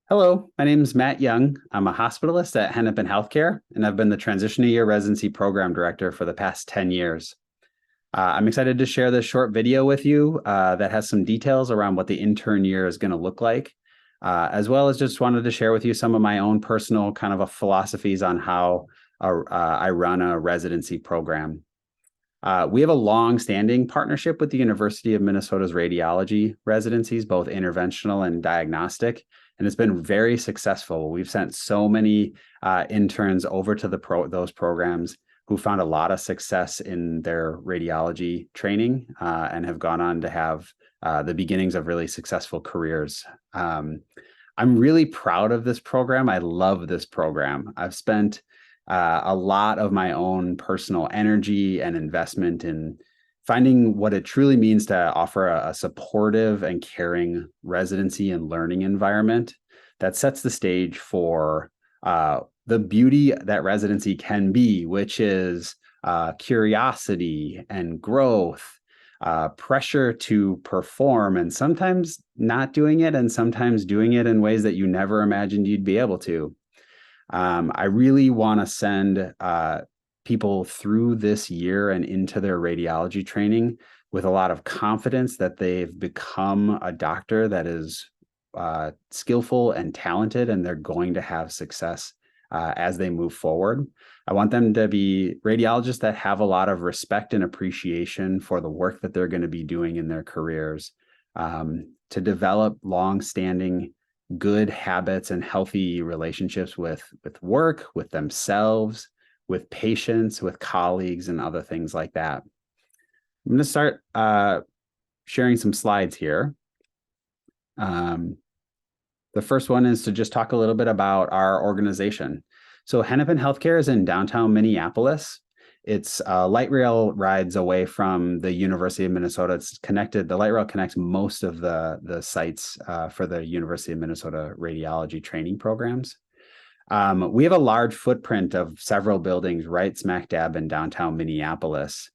Hello, my name is Matt Young. I'm a hospitalist at Hennepin Healthcare, and I've been the Transitional Year Residency Program Director for the past 10 years. I'm excited to share this short video with you that has some details around what the intern year is going to look like, as well as just wanted to share with you some of my own personal kind of philosophies on how I run a residency program. We have a long-standing partnership with the University of Minnesota's radiology residencies, both interventional and diagnostic, and it's been very successful. We've sent so many interns over to those programs who found a lot of success in their radiology training and have gone on to have the beginnings of really successful careers. I'm really proud of this program. I love this program. I've spent a lot of my own personal energy and investment in finding what it truly means to offer a supportive and caring residency and learning environment that sets the stage for the beauty that residency can be, which is curiosity and growth, pressure to perform, and sometimes not doing it, and sometimes doing it in ways that you never imagined you'd be able to. I really want to send people through this year and into their radiology training with a lot of confidence that they've become a doctor that is skillful and talented, and they're going to have success as they move forward. I want them to be radiologists that have a lot of respect and appreciation for the work that they're going to be doing in their careers, to develop long-standing good habits and healthy relationships with work, with themselves, with patients, with colleagues, and other things like that. I'm going to start sharing some slides here. The first one is to just talk a little bit about our organization. So Hennepin Healthcare is in downtown Minneapolis. It's light rail rides away from the University of Minnesota. It's connected. The light rail connects most of the sites for the University of Minnesota radiology training programs. We have a large footprint of several buildings right smack dab in downtown Minneapolis.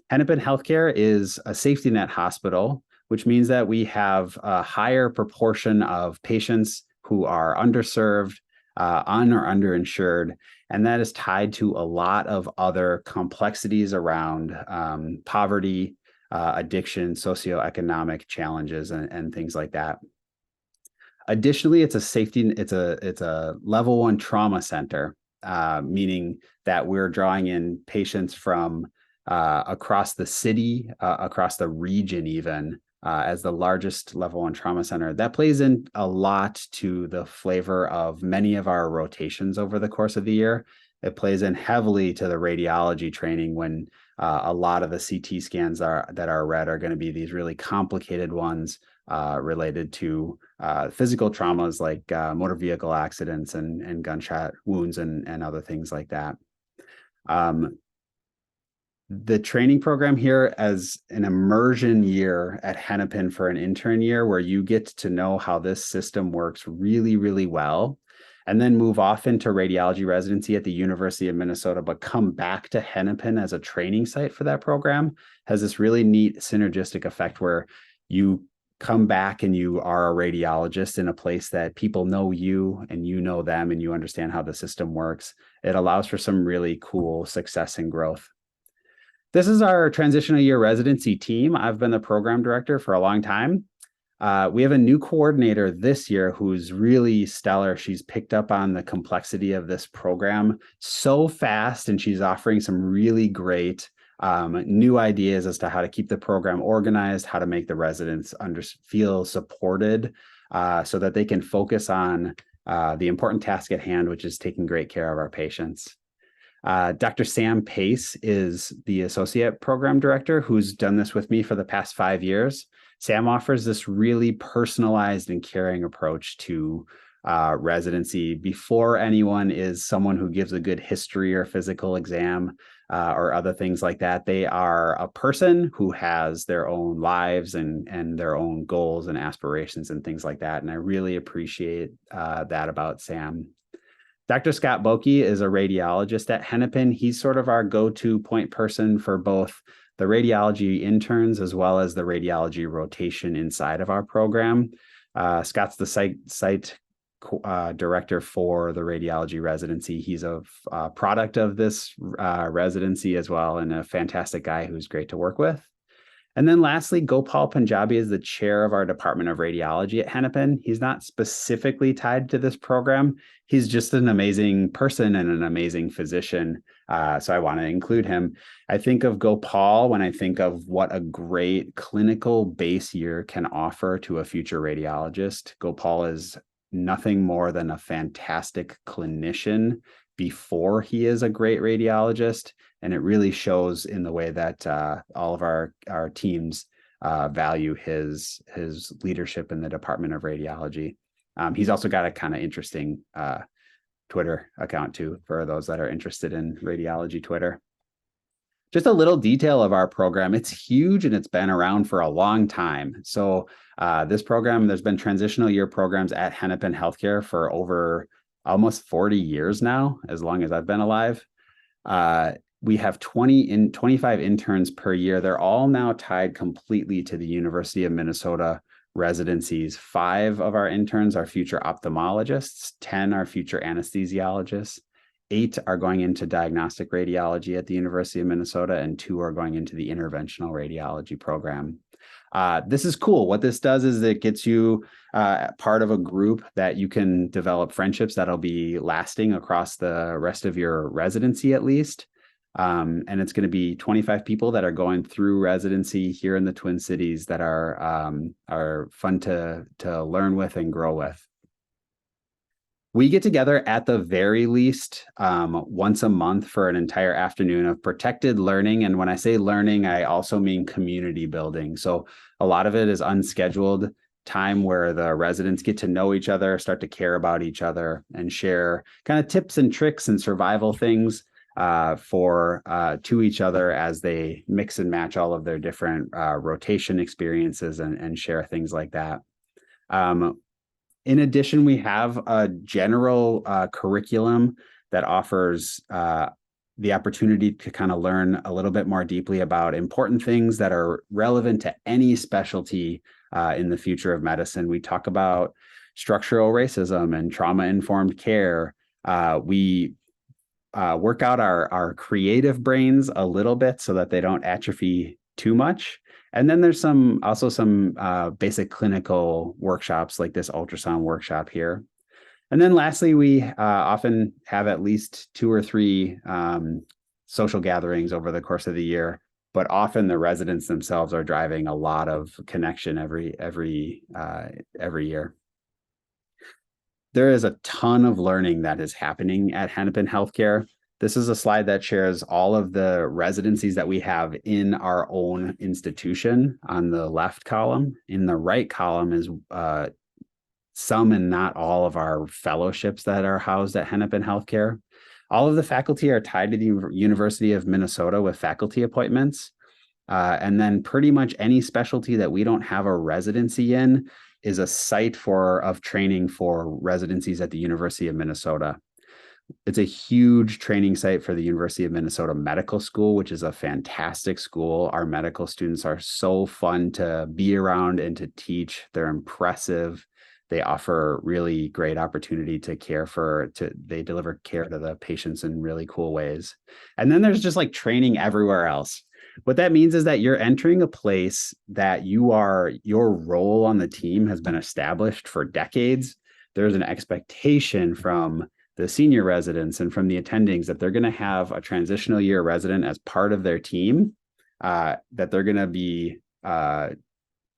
Hennepin Healthcare is a safety net hospital, which means that we have a higher proportion of patients who are underserved, un or underinsured, and that is tied to a lot of other complexities around poverty, addiction, socioeconomic challenges, and things like that. Additionally, it's a level 1 trauma center, meaning that we're drawing in patients from across the city, across the region even, as the largest level 1 trauma center. That plays in a lot to the flavor of many of our rotations over the course of the year. It plays in heavily to the radiology training when a lot of the CT scans that are read are going to be these really complicated ones related to physical traumas like motor vehicle accidents and gunshot wounds and other things like that. The training program here as an immersion year at Hennepin for an intern year where you get to know how this system works really, really well, and then move off into radiology residency at the University of Minnesota, but come back to Hennepin as a training site for that program, has this really neat synergistic effect where you come back and you are a radiologist in a place that people know you and you know them and you understand how the system works. It allows for some really cool success and growth. This is our transitional year residency team. I've been the program director for a long time. We have a new coordinator this year who's really stellar. She's picked up on the complexity of this program so fast, and she's offering some really great new ideas as to how to keep the program organized, how to make the residents feel supported so that they can focus on the important task at hand, which is taking great care of our patients. Dr. Sam Pace is the associate program director who's done this with me for the past 5 years. Sam offers this really personalized and caring approach to residency. Before anyone is someone who gives a good history or physical exam or other things like that. They are a person who has their own lives and their own goals and aspirations and things like that. And I really appreciate that about Sam. Dr. Scott Boki is a radiologist at Hennepin. He's sort of our go-to point person for both the radiology interns as well as the radiology rotation inside of our program. Scott's the site director for the radiology residency. He's a product of this residency as well, and a fantastic guy who's great to work with. And then lastly, Gopal Punjabi is the chair of our Department of Radiology at Hennepin. He's not specifically tied to this program. He's just an amazing person and an amazing physician. So I want to include him. I think of Gopal when I think of what a great clinical base year can offer to a future radiologist. Gopal is nothing more than a fantastic clinician before he is a great radiologist. And it really shows in the way that all of our teams value his leadership in the Department of Radiology. He's also got a kind of interesting Twitter account too, for those that are interested in radiology Twitter. Just a little detail of our program. It's huge and it's been around for a long time. So this program, there's been transitional year programs at Hennepin Healthcare for over almost 40 years now, as long as I've been alive. We have 25 interns per year. They're all now tied completely to the University of Minnesota residencies. 5 of our interns are future ophthalmologists, 10 are future anesthesiologists, 8 are going into diagnostic radiology at the University of Minnesota, and 2 are going into the interventional radiology program. This is cool. What this does is it gets you part of a group that you can develop friendships that'll be lasting across the rest of your residency at least. And it's going to be 25 people that are going through residency here in the Twin Cities that are fun to learn with and grow with. We get together at the very least once a month for an entire afternoon of protected learning. And when I say learning, I also mean community building. So a lot of it is unscheduled time where the residents get to know each other, start to care about each other, and share kind of tips and tricks and survival things to each other as they mix and match all of their different rotation experiences and share things like that. In addition, we have a general curriculum that offers the opportunity to kind of learn a little bit more deeply about important things that are relevant to any specialty in the future of medicine. We talk about structural racism and trauma-informed care. We work out our creative brains a little bit so that they don't atrophy too much. And then there's also some basic clinical workshops like this ultrasound workshop here. And then lastly, we often have at least 2 or 3 social gatherings over the course of the year, but often the residents themselves are driving a lot of connection every year. There is a ton of learning that is happening at Hennepin Healthcare. This is a slide that shares all of the residencies that we have in our own institution on the left column. In the right column is some and not all of our fellowships that are housed at Hennepin Healthcare. All of the faculty are tied to the University of Minnesota with faculty appointments. And then pretty much any specialty that we don't have a residency in is a site of training for residencies at the University of Minnesota. It's a huge training site for the University of Minnesota Medical School, which is a fantastic school. Our medical students are so fun to be around and to teach. They're impressive. They offer really great opportunity they deliver care to the patients in really cool ways. And then there's just like training everywhere else. What that means is that you're entering a place that your role on the team has been established for decades. There's an expectation from the senior residents and from the attendings that they're going to have a transitional year resident as part of their team, that they're going to be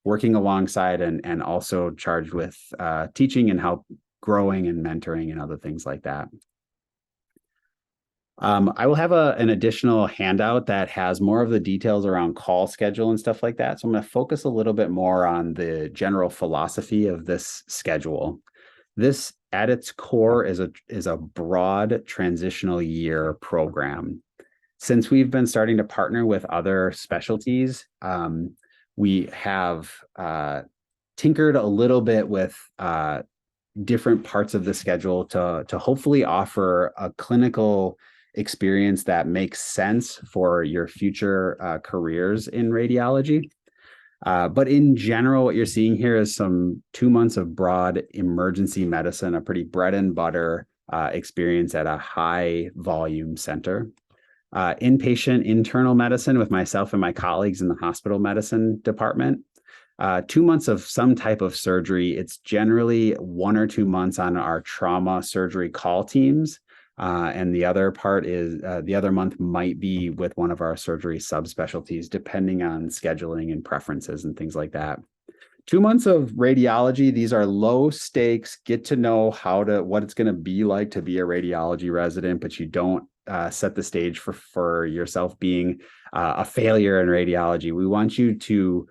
working alongside and also charged with teaching and help growing and mentoring and other things like that. I will have an additional handout that has more of the details around call schedule and stuff like that. So I'm going to focus a little bit more on the general philosophy of this schedule. This, at its core, is a broad transitional year program. Since we've been starting to partner with other specialties, we have tinkered a little bit with different parts of the schedule to hopefully offer a clinical experience that makes sense for your future careers in radiology. But in general, what you're seeing here is some 2 months of broad emergency medicine, a pretty bread and butter experience at a high volume center. Inpatient internal medicine with myself and my colleagues in the hospital medicine department. 2 months of some type of surgery. It's generally 1 or 2 months on our trauma surgery call teams. And the other part is the other month might be with one of our surgery subspecialties, depending on scheduling and preferences and things like that. 2 months of radiology. These are low stakes, get to know what it's going to be like to be a radiology resident, but you don't set the stage for yourself being a failure in radiology. We want you to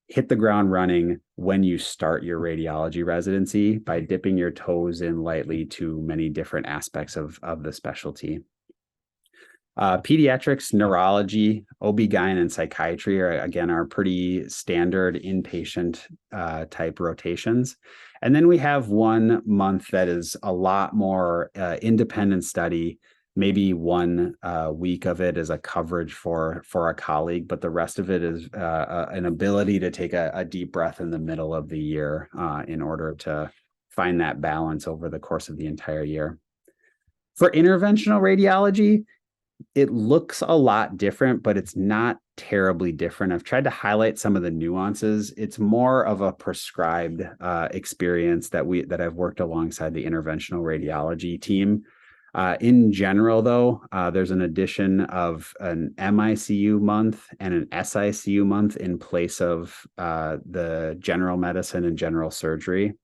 hit the ground running when you start your radiology residency by dipping your toes in lightly to many different aspects of the specialty. Pediatrics, neurology, OB-GYN, and psychiatry are pretty standard inpatient type rotations. And then we have 1 month that is a lot more independent study. Maybe 1 week of it is a coverage for a colleague, but the rest of it is an ability to take a deep breath in the middle of the year in order to find that balance over the course of the entire year. For interventional radiology, it looks a lot different, but it's not terribly different. I've tried to highlight some of the nuances. It's more of a prescribed experience that I've worked alongside the interventional radiology team. In general, though, there's an addition of an MICU month and an SICU month in place of the general medicine and general surgery.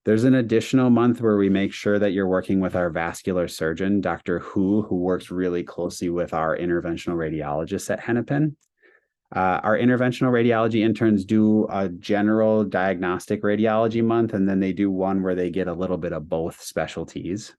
There's an additional month where we make sure that you're working with our vascular surgeon, Dr. who works really closely with our interventional radiologists at Hennepin. Our interventional radiology interns do a general diagnostic radiology month, and then they do one where they get a little bit of both specialties.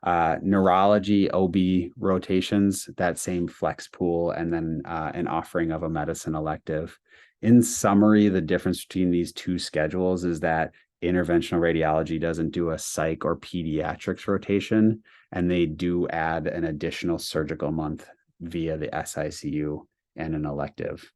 Neurology, OB rotations, that same flex pool, and then an offering of a medicine elective. In summary, the difference between these two schedules is that interventional radiology doesn't do a psych or pediatrics rotation, and they do add an additional surgical month via the SICU and an elective.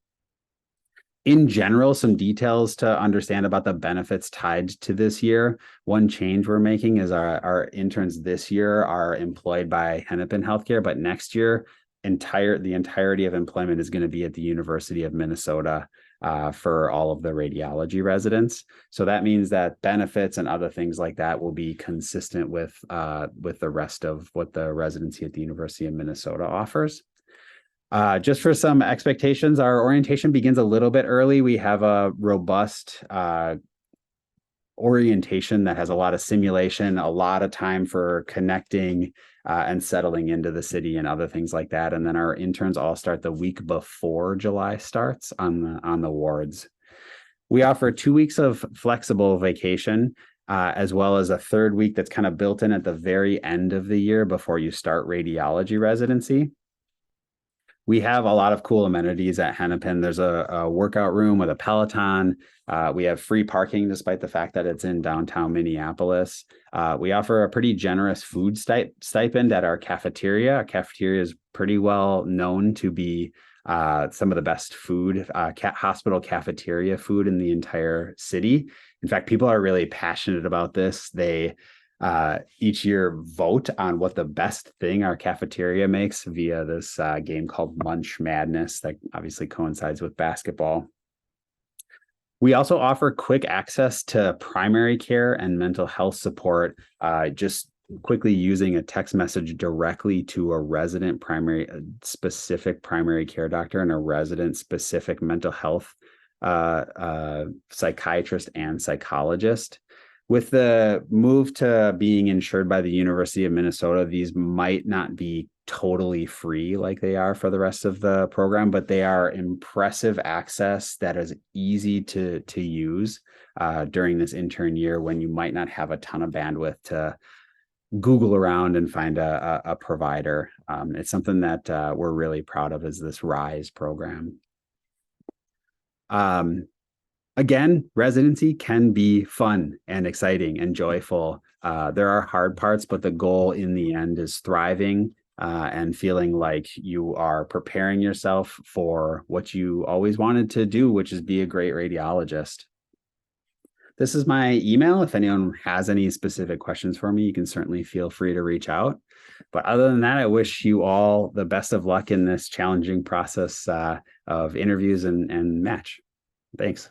In general, some details to understand about the benefits tied to this year. One change we're making is our interns this year are employed by Hennepin Healthcare, but next year, the entirety of employment is going to be at the University of Minnesota for all of the radiology residents. So that means that benefits and other things like that will be consistent with the rest of what the residency at the University of Minnesota offers. Just for some expectations, our orientation begins a little bit early. We have a robust orientation that has a lot of simulation, a lot of time for connecting and settling into the city and other things like that. And then our interns all start the week before July starts on the wards. We offer 2 weeks of flexible vacation, as well as a third week that's kind of built in at the very end of the year before you start radiology residency. We have a lot of cool amenities at Hennepin. There's a workout room with a Peloton. We have free parking despite the fact that it's in downtown Minneapolis. We offer a pretty generous food stipend at our cafeteria. Our cafeteria is pretty well known to be some of the best food, hospital cafeteria food in the entire city. In fact, people are really passionate about this. They each year vote on what the best thing our cafeteria makes via this game called Munch Madness that obviously coincides with basketball. We also offer quick access to primary care and mental health support, just quickly using a text message directly to a resident specific primary care doctor and a resident specific mental health psychiatrist and psychologist. With the move to being insured by the University of Minnesota, these might not be totally free like they are for the rest of the program, but they are impressive access that is easy to use during this intern year when you might not have a ton of bandwidth to Google around and find a provider. It's something that we're really proud of, is this RISE program. Again, residency can be fun and exciting and joyful. There are hard parts, but the goal in the end is thriving, and feeling like you are preparing yourself for what you always wanted to do, which is be a great radiologist. This is my email. If anyone has any specific questions for me, you can certainly feel free to reach out. But other than that, I wish you all the best of luck in this challenging process of interviews and match. Thanks.